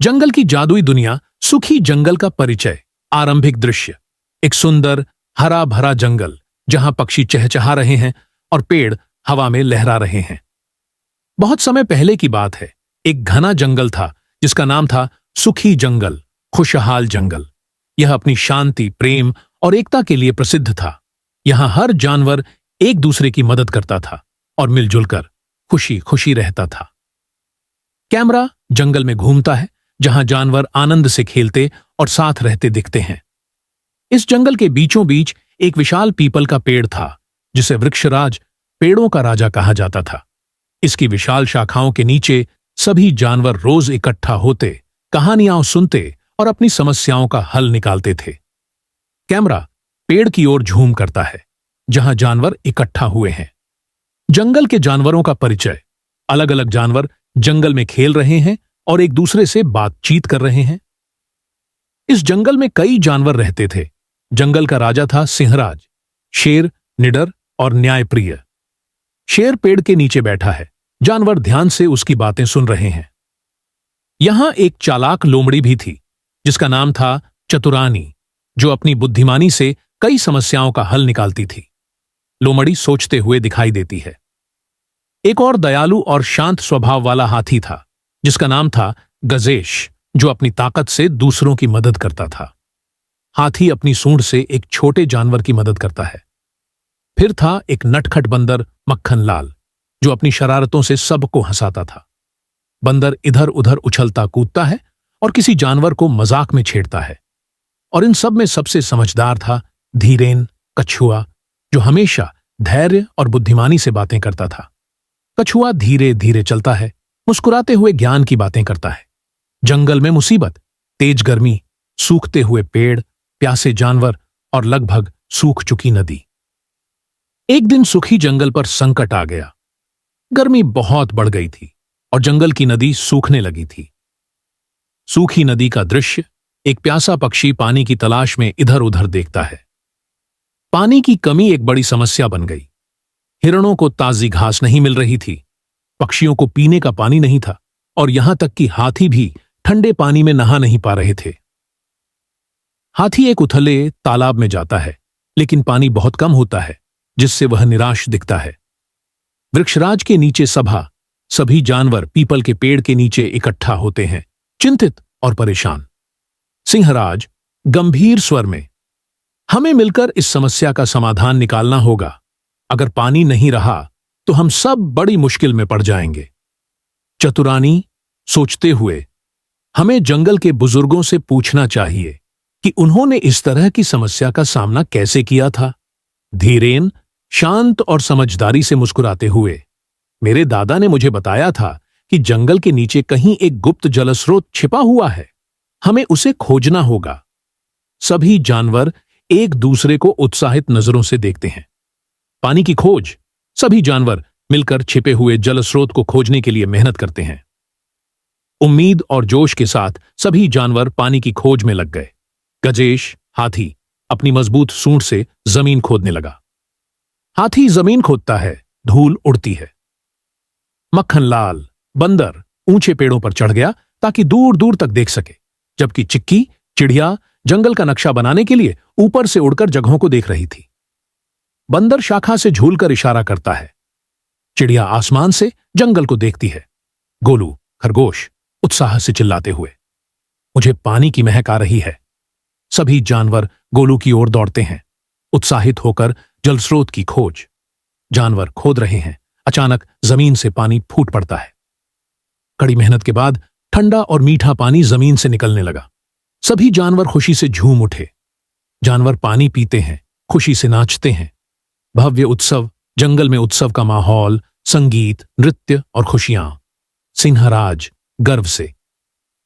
जंगल की जादुई दुनिया, सुखी जंगल का परिचय। आरंभिक दृश्य। एक सुंदर हरा भरा जंगल जहां पक्षी चहचहा रहे हैं और पेड़ हवा में लहरा रहे हैं। बहुत समय पहले की बात है। एक घना जंगल था जिसका नाम था सुखी जंगल, खुशहाल जंगल। यह अपनी शांति, प्रेम और एकता के लिए प्रसिद्ध था। यहां हर जानवर एक दूसरे की मदद करता था और मिलजुल कर खुशी खुशी रहता था। कैमरा जंगल में घूमता है जहां जानवर आनंद से खेलते और साथ रहते दिखते हैं। इस जंगल के बीचों बीच एक विशाल पीपल का पेड़ था जिसे वृक्षराज, पेड़ों का राजा कहा जाता था। इसकी विशाल शाखाओं के नीचे सभी जानवर रोज इकट्ठा होते, कहानियां सुनते और अपनी समस्याओं का हल निकालते थे। कैमरा पेड़ की ओर झूम करता है जहां जानवर इकट्ठा हुए हैं। जंगल के जानवरों का परिचय। अलग अलग जानवर जंगल में खेल रहे हैं और एक दूसरे से बातचीत कर रहे हैं। इस जंगल में कई जानवर रहते थे। जंगल का राजा था सिंहराज। शेर निडर और न्यायप्रिय। शेर पेड़ के नीचे बैठा है। जानवर ध्यान से उसकी बातें सुन रहे हैं। यहां एक चालाक लोमड़ी भी थी जिसका नाम था चतुरानी, जो अपनी बुद्धिमानी से कई समस्याओं का हल निकालती थी। लोमड़ी सोचते हुए दिखाई देती है। एक और दयालु और शांत स्वभाव वाला हाथी था जिसका नाम था गजेश, जो अपनी ताकत से दूसरों की मदद करता था। हाथी अपनी सूंड से एक छोटे जानवर की मदद करता है। फिर था एक नटखट बंदर मक्खनलाल, जो अपनी शरारतों से सबको हंसाता था। बंदर इधर उधर उछलता कूदता है और किसी जानवर को मजाक में छेड़ता है। और इन सब में सबसे समझदार था धीरेन, कछुआ, जो हमेशा धैर्य और बुद्धिमानी से बातें करता था। कछुआ धीरे धीरे चलता है, मुस्कुराते हुए ज्ञान की बातें करता है। जंगल में मुसीबत, तेज गर्मी, सूखते हुए पेड़, प्यासे जानवर और लगभग सूख चुकी नदी। एक दिन सुखी जंगल पर संकट आ गया। गर्मी बहुत बढ़ गई थी और जंगल की नदी सूखने लगी थी। सूखी नदी का दृश्य। एक प्यासा पक्षी पानी की तलाश में इधर उधर देखता है। पानी की कमी एक बड़ी समस्या बन गई। हिरणों को ताजी घास नहीं मिल रही थी, पक्षियों को पीने का पानी नहीं था और यहां तक कि हाथी भी ठंडे पानी में नहा नहीं पा रहे थे। हाथी एक उथले तालाब में जाता है, लेकिन पानी बहुत कम होता है, जिससे वह निराश दिखता है। वृक्षराज के नीचे सभा। सभी जानवर पीपल के पेड़ के नीचे इकट्ठा होते हैं, चिंतित और परेशान। सिंहराज गंभीर स्वर में, हमें मिलकर इस समस्या का समाधान निकालना होगा। अगर पानी नहीं रहा तो हम सब बड़ी मुश्किल में पड़ जाएंगे। चतुरानी सोचते हुए, हमें जंगल के बुजुर्गों से पूछना चाहिए कि उन्होंने इस तरह की समस्या का सामना कैसे किया था। धीरेन शांत और समझदारी से मुस्कुराते हुए, मेरे दादा ने मुझे बताया था कि जंगल के नीचे कहीं एक गुप्त जलस्रोत छिपा हुआ है, हमें उसे खोजना होगा। सभी जानवर एक दूसरे को उत्साहित नजरों से देखते हैं। पानी की खोज। सभी जानवर मिलकर छिपे हुए जलस्रोत को खोजने के लिए मेहनत करते हैं। उम्मीद और जोश के साथ सभी जानवर पानी की खोज में लग गए। गजेश हाथी अपनी मजबूत सूंड से जमीन खोदने लगा। हाथी जमीन खोदता है, धूल उड़ती है। मक्खनलाल बंदर ऊंचे पेड़ों पर चढ़ गया ताकि दूर दूर तक देख सके, जबकि चिक्की चिड़िया जंगल का नक्शा बनाने के लिए ऊपर से उड़कर जगहों को देख रही थी। बंदर शाखा से झूलकर इशारा करता है। चिड़िया आसमान से जंगल को देखती है। गोलू खरगोश उत्साह से चिल्लाते हुए, मुझे पानी की महक आ रही है। सभी जानवर गोलू की ओर दौड़ते हैं, उत्साहित होकर जलस्रोत की खोज। जानवर खोद रहे हैं। अचानक जमीन से पानी फूट पड़ता है। कड़ी मेहनत के बाद ठंडा और मीठा पानी जमीन से निकलने लगा। सभी जानवर खुशी से झूम उठे। जानवर पानी पीते हैं, खुशी से नाचते हैं। भव्य उत्सव। जंगल में उत्सव का माहौल, संगीत, नृत्य और खुशियां। सिंहराज गर्व से,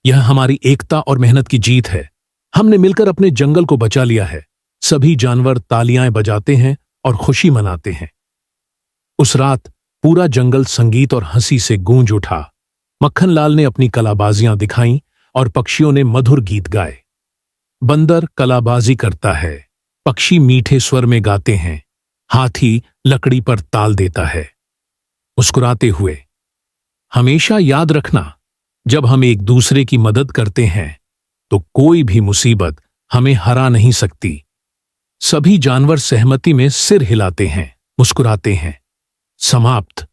यह हमारी एकता और मेहनत की जीत है। हमने मिलकर अपने जंगल को बचा लिया है। सभी जानवर तालियां बजाते हैं और खुशी मनाते हैं। उस रात पूरा जंगल संगीत और हंसी से गूंज उठा। मक्खनलाल ने अपनी कलाबाजियां दिखाईं और पक्षियों ने मधुर गीत गाए। बंदर कलाबाजी करता है, पक्षी मीठे स्वर में गाते हैं, हाथी लकड़ी पर ताल देता है। मुस्कुराते हुए, हमेशा याद रखना, जब हम एक दूसरे की मदद करते हैं तो कोई भी मुसीबत हमें हरा नहीं सकती। सभी जानवर सहमति में सिर हिलाते हैं, मुस्कुराते हैं। समाप्त।